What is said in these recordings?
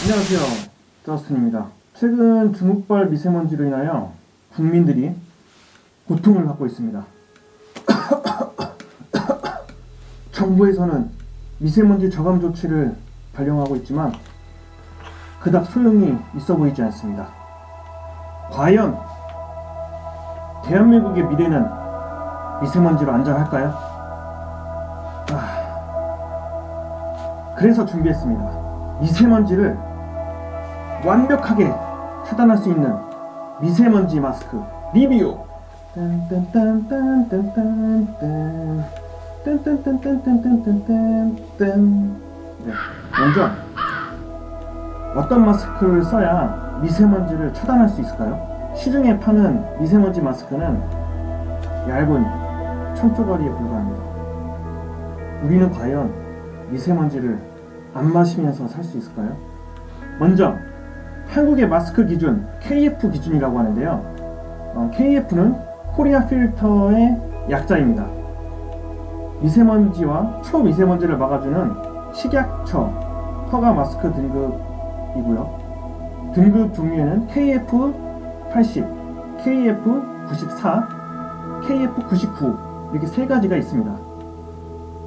안녕하세요, 저스틴입니다. 최근 중국발 미세먼지로 인하여 국민들이 고통을 받고 있습니다. 정부에서는 미세먼지 저감 조치를 발령하고 있지만 그닥 소용이 있어 보이지 않습니다. 과연 대한민국의 미래는 미세먼지로 안전할까요? 그래서 준비했습니다. 미세먼지를 완벽하게 차단할 수 있는 미세먼지 마스크 리뷰. 먼저 어떤 마스크를 써야 미세먼지를 차단할 수 있을까요? 시중에 파는 미세먼지 마스크는 얇은 천조가리에 불과합니다. 우리는 과연 미세먼지를 안 마시면서 살 수 있을까요? 먼저 한국의 마스크 기준 KF 기준이라고 하는데요. KF는 코리아 필터의 약자입니다. 미세먼지와 초미세먼지를 막아주는 식약처 허가 마스크 등급이고요. 등급 종류에는 KF80, KF94, KF99 이렇게 세 가지가 있습니다.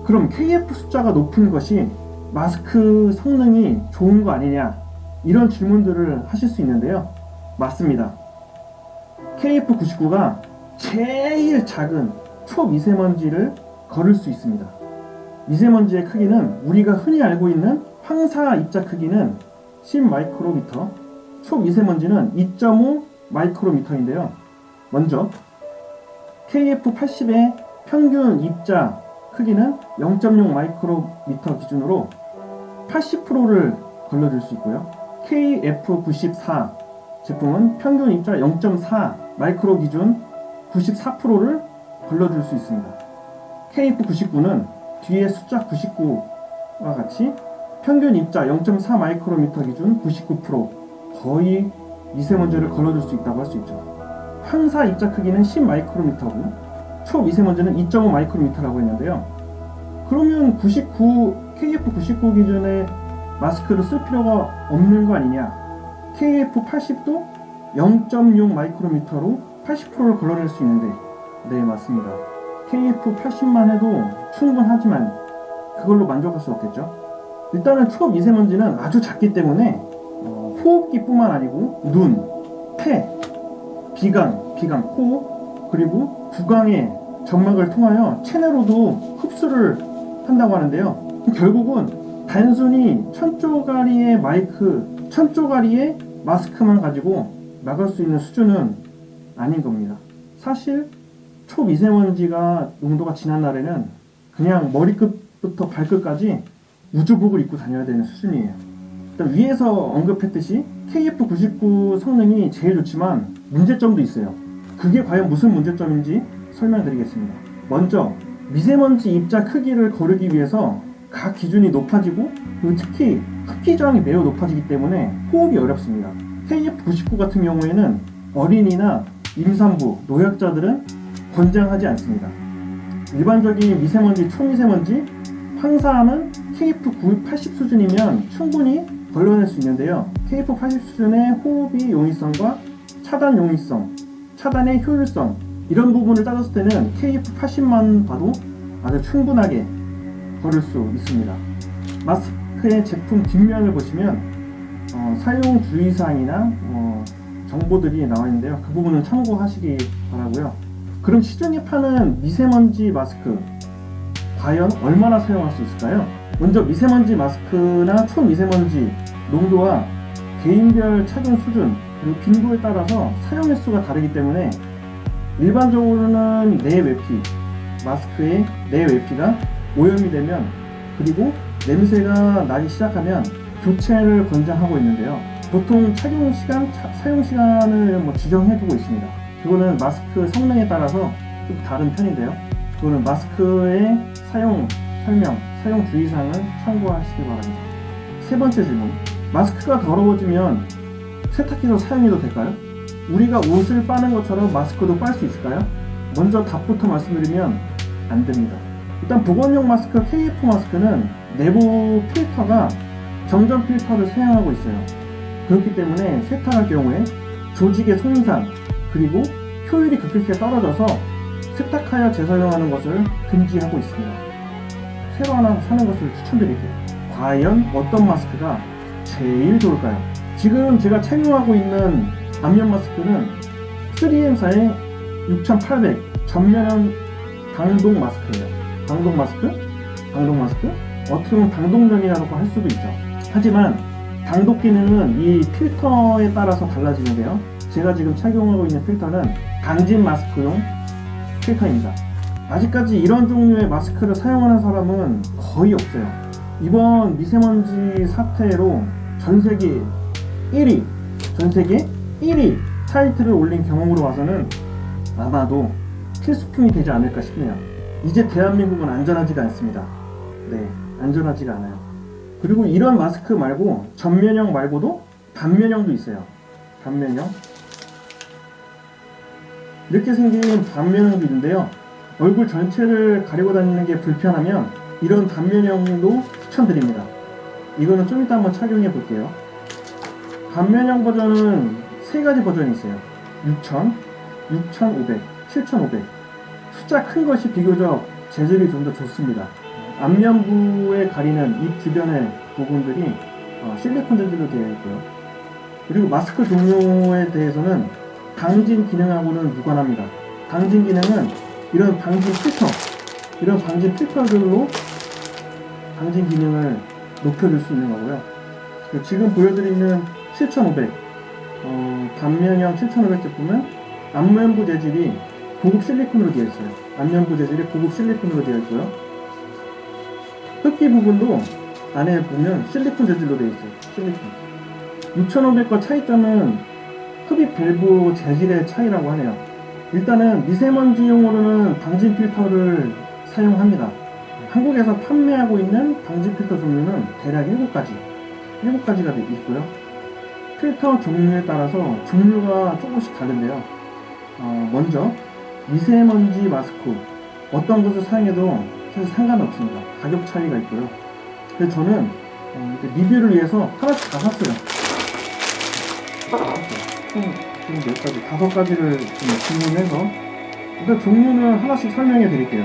그럼 KF 숫자가 높은 것이 마스크 성능이 좋은 거 아니냐, 이런 질문들을 하실 수 있는데요. 맞습니다. KF99가 제일 작은 초미세먼지를 거를 수 있습니다. 미세먼지의 크기는 우리가 흔히 알고 있는 황사 입자 크기는 10 마이크로미터, 초미세먼지는 2.5 마이크로미터인데요. 먼저 KF80의 평균 입자 크기는 0.6 마이크로미터 기준으로 80%를 걸러줄 수 있고요. KF94 제품은 평균 입자 0.4 마이크로 기준 94%를 걸러줄 수 있습니다. KF99는 뒤에 숫자 99와 같이 평균 입자 0.4 마이크로미터 기준 99%, 거의 미세먼지를 걸러줄 수 있다고 할 수 있죠. 황사 입자 크기는 10 마이크로미터고 초미세먼지는 2.5 마이크로미터라고 했는데요. 그러면 KF99 기준의 마스크를 쓸 필요가 없는 거 아니냐? KF80도 0.6 마이크로미터로 80%를 걸러낼 수 있는데, 네, 맞습니다. KF80만 해도 충분하지만 그걸로 만족할 수 없겠죠. 일단은 초미세먼지는 아주 작기 때문에 호흡기뿐만 아니고 눈, 폐, 비강, 코, 그리고 구강의 점막을 통하여 체내로도 흡수를 한다고 하는데요. 결국은 단순히 천조가리의 마스크만 가지고 막을 수 있는 수준은 아닌 겁니다. 사실 초미세먼지가 농도가 진한 날에는 그냥 머리끝부터 발끝까지 우주복을 입고 다녀야 되는 수준이에요. 일단 위에서 언급했듯이 KF99 성능이 제일 좋지만 문제점도 있어요. 그게 과연 무슨 문제점인지 설명드리겠습니다. 먼저 미세먼지 입자 크기를 거르기 위해서 각 기준이 높아지고, 그리고 특히 흡기 저항이 매우 높아지기 때문에 호흡이 어렵습니다. KF99 같은 경우에는 어린이나 임산부, 노약자들은 권장하지 않습니다. 일반적인 미세먼지, 초미세먼지, 황사암은 KF80 수준이면 충분히 걸러낼 수 있는데요. KF80 수준의 호흡이 용이성과 차단 용이성, 차단의 효율성, 이런 부분을 따졌을 때는 KF80만 봐도 아주 충분하게 걸을 수 있습니다. 마스크의 제품 뒷면을 보시면 사용 주의사항이나 정보들이 나와 있는데요. 그 부분은 참고하시기 바라고요. 그럼 시중에 파는 미세먼지 마스크 과연 얼마나 사용할 수 있을까요? 먼저 미세먼지 마스크나 초미세먼지 농도와 개인별 착용 수준, 그리고 빈도에 따라서 사용 횟수가 다르기 때문에 일반적으로는 마스크의 내외피가 오염이 되면, 그리고 냄새가 나기 시작하면 교체를 권장하고 있는데요. 보통 사용 시간을 지정해두고 있습니다. 그거는 마스크 성능에 따라서 좀 다른 편인데요. 그거는 마스크의 사용 설명, 사용 주의사항을 참고하시기 바랍니다. 세 번째 질문. 마스크가 더러워지면 세탁기로 사용해도 될까요? 우리가 옷을 빠는 것처럼 마스크도 빨 수 있을까요? 먼저 답부터 말씀드리면 안 됩니다. 일단 보건용 마스크 KF 마스크는 내부 필터가 정전 필터를 사용하고 있어요. 그렇기 때문에 세탁할 경우에 조직의 손상 그리고 효율이 급격하게 떨어져서 세탁하여 재사용하는 것을 금지하고 있습니다. 새로 하나 사는 것을 추천드릴게요. 과연 어떤 마스크가 제일 좋을까요? 지금 제가 착용하고 있는 안면 마스크는 3M사의 6800 전면형 방독 마스크예요. 방독 마스크? 방독 마스크? 어떻게 보면 방독면이라고 할 수도 있죠. 하지만 방독 기능은 이 필터에 따라서 달라지는데요. 제가 지금 착용하고 있는 필터는 방진 마스크용 필터입니다. 아직까지 이런 종류의 마스크를 사용하는 사람은 거의 없어요. 이번 미세먼지 사태로 전세계 1위 타이틀을 올린 경험으로 봐서는 아마도 필수품이 되지 않을까 싶네요. 이제 대한민국은 안전하지가 않습니다. 네, 안전하지가 않아요. 그리고 이런 마스크 말고 전면형 말고도 단면형도 있어요. 단면형 이렇게 생긴 단면형도 있는데요. 얼굴 전체를 가리고 다니는 게 불편하면 이런 단면형도 추천드립니다. 이거는 좀 이따 한번 착용해 볼게요. 단면형 버전은 세 가지 버전이 있어요. 6000, 6500, 7500. 숫자 큰 것이 비교적 재질이 좀 더 좋습니다. 안면부에 가리는 입 주변의 부분들이 실리콘 재질로 되어 있고요. 그리고 마스크 종류에 대해서는 방진 기능하고는 무관합니다. 방진 기능은 이런 방진 필터들로 방진 기능을 높여줄 수 있는 거고요. 지금 보여드리는 7500 단면형 7500 제품은 안면부 재질이 고급 실리콘으로 되어 있어요. 안면부 재질이 고급 실리콘으로 되어 있고요. 흡기 부분도 안에 보면 실리콘 재질로 되어 있어요. 실리콘. 6500과 차이점은 흡입 밸브 재질의 차이라고 하네요. 일단은 미세먼지용으로는 방진 필터를 사용합니다. 한국에서 판매하고 있는 방진 필터 종류는 대략 7가지가 있고요. 필터 종류에 따라서 종류가 조금씩 다른데요. 먼저 미세먼지 마스크 어떤 것을 사용해도 사실 상관없습니다. 가격 차이가 있고요. 그래서 저는 리뷰를 위해서 하나씩 다 샀어요. 지금 몇 가지? 5가지를 주문해서 일단 종류는 하나씩 설명해 드릴게요.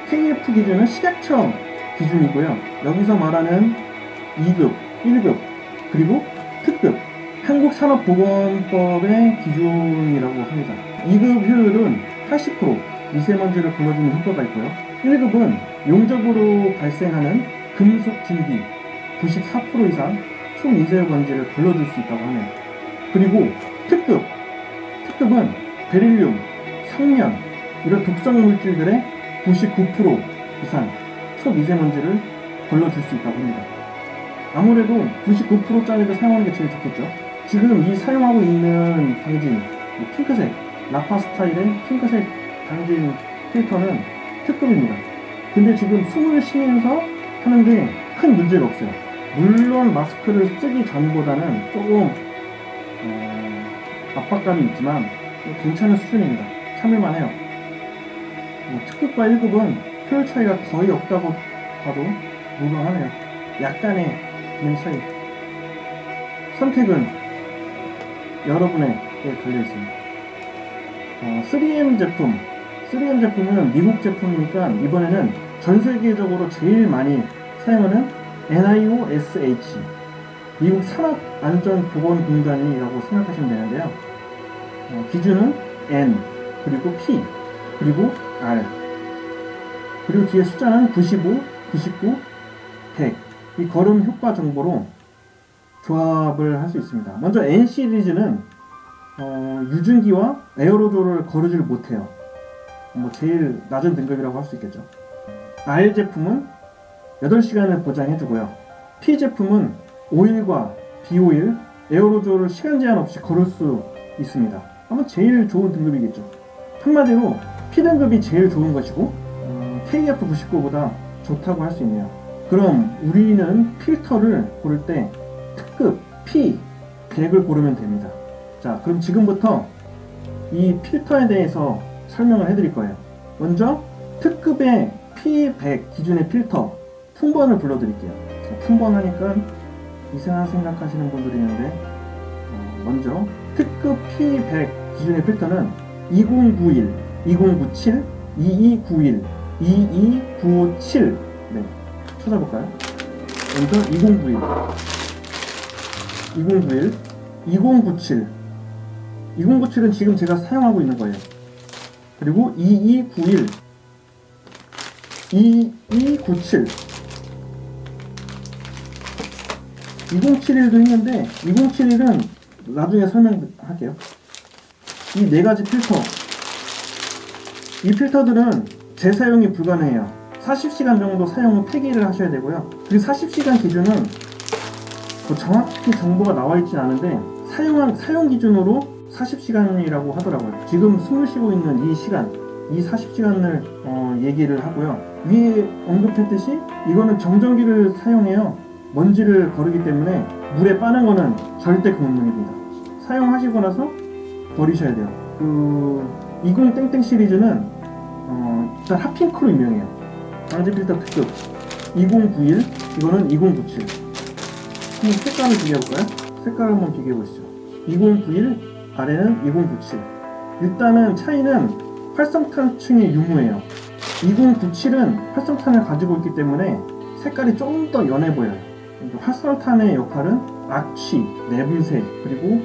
KF 기준은 식약처 기준이고요. 여기서 말하는 2급, 1급, 그리고 특급 한국산업보건법의 기준이라고 합니다. 2급 효율은 80% 미세먼지를 걸러주는 효과가 있고요. 1급은 용접으로 발생하는 금속 진기 94% 이상 초미세먼지를 걸러줄 수 있다고 하네요. 그리고 특급은 베릴륨, 상면 이런 독성 물질들의 99% 이상 초미세먼지를 걸러줄 수 있다고 합니다. 아무래도 99%짜리를 사용하는 게 제일 좋겠죠. 지금 이 사용하고 있는 방진 핑크색 라파 스타일의 핑크색 방진 필터는 특급입니다. 근데 지금 숨을 쉬면서 하는데 큰 문제가 없어요. 물론 마스크를 쓰기 전보다는 조금 압박감이 있지만 괜찮은 수준입니다. 참을만 해요. 특급과 1급은 효율 차이가 거의 없다고 봐도 무방하네요. 약간의 기능 차이. 선택은 여러분에게 걸려있습니다. 3M 제품은 미국 제품이니까 이번에는 전 세계적으로 제일 많이 사용하는 NIOSH 미국 산업안전보건공단이라고 생각하시면 되는데요. 기준은 N 그리고 P 그리고 R 그리고 뒤에 숫자는 95, 99, 100 이 걸음 효과 정보로 조합을 할 수 있습니다. 먼저 N 시리즈는 유증기와 에어로졸을 거르질 못해요. 제일 낮은 등급이라고 할 수 있겠죠. R 제품은 8시간을 보장해주고요. P 제품은 오일과 비오일, 에어로졸을 시간 제한 없이 거를 수 있습니다. 아마 제일 좋은 등급이겠죠. 한마디로 P 등급이 제일 좋은 것이고 KF99보다 좋다고 할 수 있네요. 그럼 우리는 필터를 고를 때 특급 P 100을 고르면 됩니다. 자, 그럼 지금부터 이 필터에 대해서 설명을 해드릴 거예요. 먼저 특급의 P100 기준의 필터 품번을 불러드릴게요. 품번 하니까 이상한 생각하시는 분들이 있는데 먼저 특급 P100 기준의 필터는 2091, 2097, 2291, 22957 네, 찾아볼까요? 먼저 2091, 2091, 2097 2097은 지금 제가 사용하고 있는 거예요. 그리고 2291, 2297 2071도 있는데 2071은 나중에 설명할게요. 이 네 가지 필터, 이 필터들은 재사용이 불가능해요. 40시간 정도 사용 후 폐기를 하셔야 되고요. 그리고 40시간 기준은 뭐 정확히 정보가 나와 있진 않은데 사용 기준으로 40시간이라고 하더라고요. 지금 숨을 쉬고 있는 이 시간, 이 40시간을 얘기를 하고요. 위에 언급했듯이 이거는 정전기를 사용해요. 먼지를 거르기 때문에 물에 빠는 거는 절대 금물입니다. 사용하시고 나서 버리셔야 돼요. 20땡땡 시리즈는 일단 핫핑크로 유명해요. 방지 필터 특급 2091, 이거는 2097. 한번 색깔을 비교해볼까요? 색깔을 한번 비교해보시죠. 2091, 아래는 2097. 일단은 차이는 활성탄층의 유무예요. 2097은 활성탄을 가지고 있기 때문에 색깔이 좀 더 연해 보여요. 활성탄의 역할은 악취, 내분새, 그리고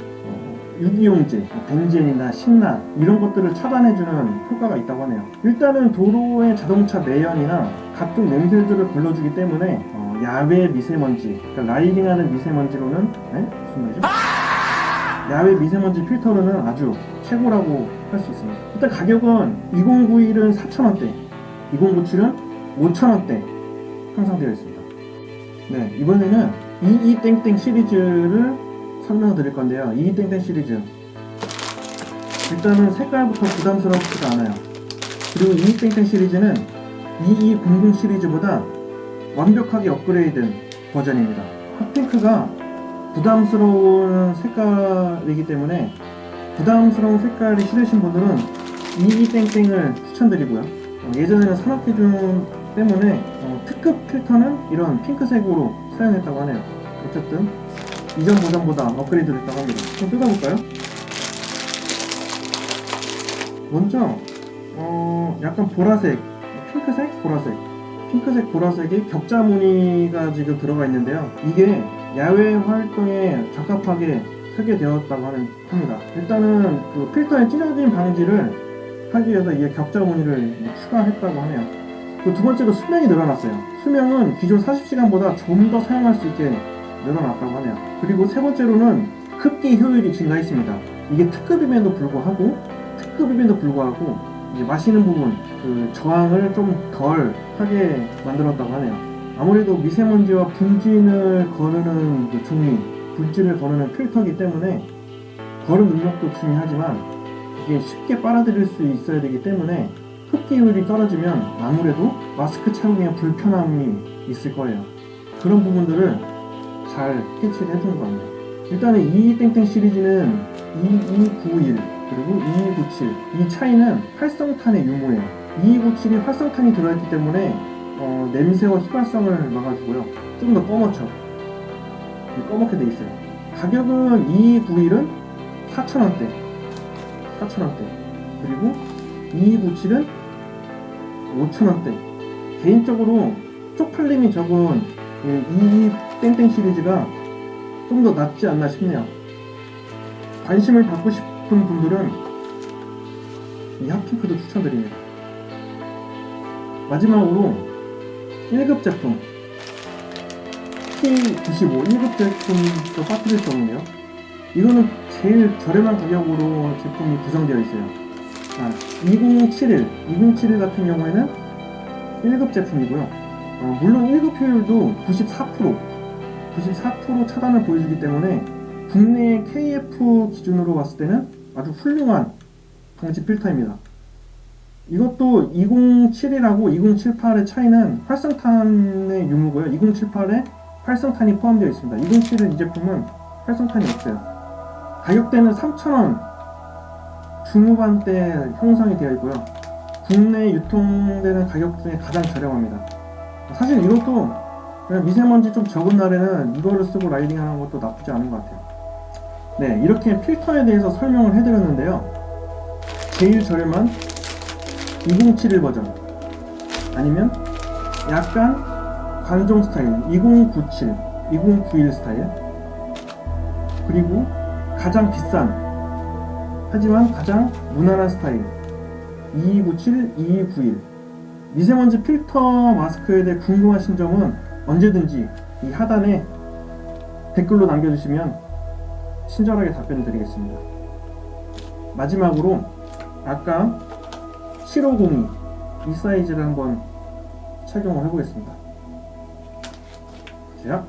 유기용제, 벤젠이나 신나 이런 것들을 차단해주는 효과가 있다고 하네요. 일단은 도로의 자동차 내연이나 각종 냄새들을 걸러주기 때문에 야외 미세먼지, 그러니까 라이딩하는 미세먼지로는 무슨 말이죠? 야외 미세먼지 필터로는 아주 최고라고 할 수 있습니다. 일단 가격은 2091은 4,000원대, 2097은 5,000원대 항상 되어 있습니다. 네, 이번에는 22땡땡 시리즈를 설명드릴 건데요. 22땡땡 시리즈, 일단은 색깔부터 부담스럽지가 않아요. 그리고 22땡땡 시리즈는 2200 시리즈보다 완벽하게 업그레이드된 버전입니다. 핫핑크가 부담스러운 색깔이기 때문에 부담스러운 색깔이 싫으신 분들은 22땡땡을 추천드리고요. 예전에는 산업기준 때문에 특급 필터는 이런 핑크색으로 사용했다고 하네요. 어쨌든 이전 버전보다 업그레이드를 했다고 합니다. 좀 뜯어볼까요? 먼저 약간 보라색, 핑크색, 보라색, 핑크색, 보라색의 격자 무늬가 지금 들어가 있는데요. 이게 야외 활동에 적합하게 설계되었다고 합니다. 일단은 그 필터의 찢어짐 방지를 하기 위해서 이게 격자 무늬를 추가했다고 하네요. 그 두 번째로 수명이 늘어났어요. 수명은 기존 40시간보다 좀 더 사용할 수 있게 늘어났다고 하네요. 그리고 세 번째로는 흡기 효율이 증가했습니다. 이게 특급임에도 불구하고 이제 마시는 부분 그 저항을 좀 덜 하게 만들었다고 하네요. 아무래도 미세먼지와 분진을 거르는 그 종이, 분진을 거르는 필터이기 때문에 거름 능력도 중요하지만 이게 쉽게 빨아들일 수 있어야 되기 때문에 흡기율이 떨어지면 아무래도 마스크 착용에 불편함이 있을 거예요. 그런 부분들을 잘 캐치를 해주는 겁니다. 일단은 22땡땡 시리즈는 2291 그리고 2297, 이 차이는 활성탄의 유무예요. 2297이 활성탄이 들어있기 때문에 냄새와 휘발성을 막아주고요. 좀 더 꺼멓게 돼 있어요. 가격은 2291은 4,000원대, 그리고 2297은 5,000원대. 개인적으로 쪽팔림이 적은 이 땡땡 시리즈가 좀 더 낫지 않나 싶네요. 관심을 받고 싶은 분들은 이 핫핑크도 추천드립니다. 마지막으로 1급 제품 P95 1급 제품도 빠뜨릴 수 없는데요. 이거는 제일 저렴한 가격으로 제품이 구성되어 있어요. 2071 같은 경우에는 1급 제품이고요. 물론 1급 효율도 94% 차단을 보여주기 때문에 국내 KF 기준으로 봤을 때는 아주 훌륭한 방지 필터입니다. 이것도 2071하고 2078의 차이는 활성탄의 유무고요. 2078에 활성탄이 포함되어 있습니다. 2071 이 제품은 활성탄이 없어요. 가격대는 3,000원 중후반대 형성이 되어 있고요. 국내 유통되는 가격 중에 가장 저렴합니다. 사실 이것도 그냥 미세먼지 좀 적은 날에는 이거를 쓰고 라이딩 하는 것도 나쁘지 않은 것 같아요. 네, 이렇게 필터에 대해서 설명을 해드렸는데요. 제일 저렴한 2071 버전, 아니면 약간 관종 스타일 2097, 2091 스타일, 그리고 가장 비싼 하지만 가장 무난한 스타일 2297, 2291. 미세먼지 필터 마스크에 대해 궁금하신 점은 언제든지 이 하단에 댓글로 남겨주시면 친절하게 답변 드리겠습니다. 마지막으로 아까 7502 이 사이즈를 한번 착용을 해보겠습니다. 자,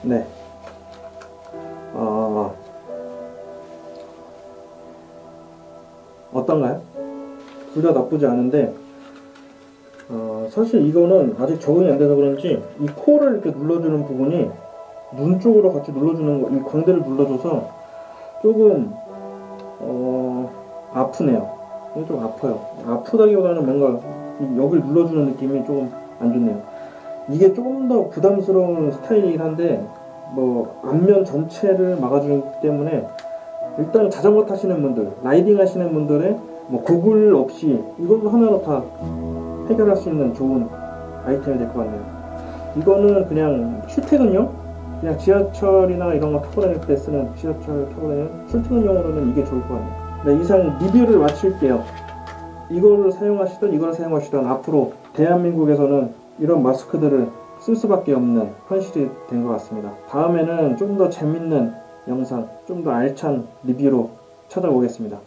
네. 어떤가요? 둘 다 나쁘지 않은데, 사실 이거는 아직 적응이 안 돼서 그런지 이 코를 이렇게 눌러주는 부분이 눈 쪽으로 같이 눌러주는 거, 이 광대를 눌러줘서 조금 아프네요. 이게 좀 아파요. 아프다기보다는 뭔가 여기를 눌러주는 느낌이 조금 안 좋네요. 이게 조금 더 부담스러운 스타일이긴 한데, 뭐 앞면 전체를 막아주기 때문에 일단 자전거 타시는 분들, 라이딩 하시는 분들의 뭐 고글 없이 이걸로 하나로 다 해결할 수 있는 좋은 아이템이 될 것 같네요. 이거는 그냥 출퇴근용, 그냥 지하철이나 이런 거 타고 다닐 때 쓰는, 지하철 타고 다니는 출퇴근용으로는 이게 좋을 것 같네요. 네, 이상 리뷰를 마칠게요. 이거를 사용하시던 이거를 사용하시던 앞으로 대한민국에서는 이런 마스크들을 쓸 수밖에 없는 현실이 된 것 같습니다. 다음에는 좀 더 재밌는 영상, 좀 더 알찬 리뷰로 찾아오겠습니다.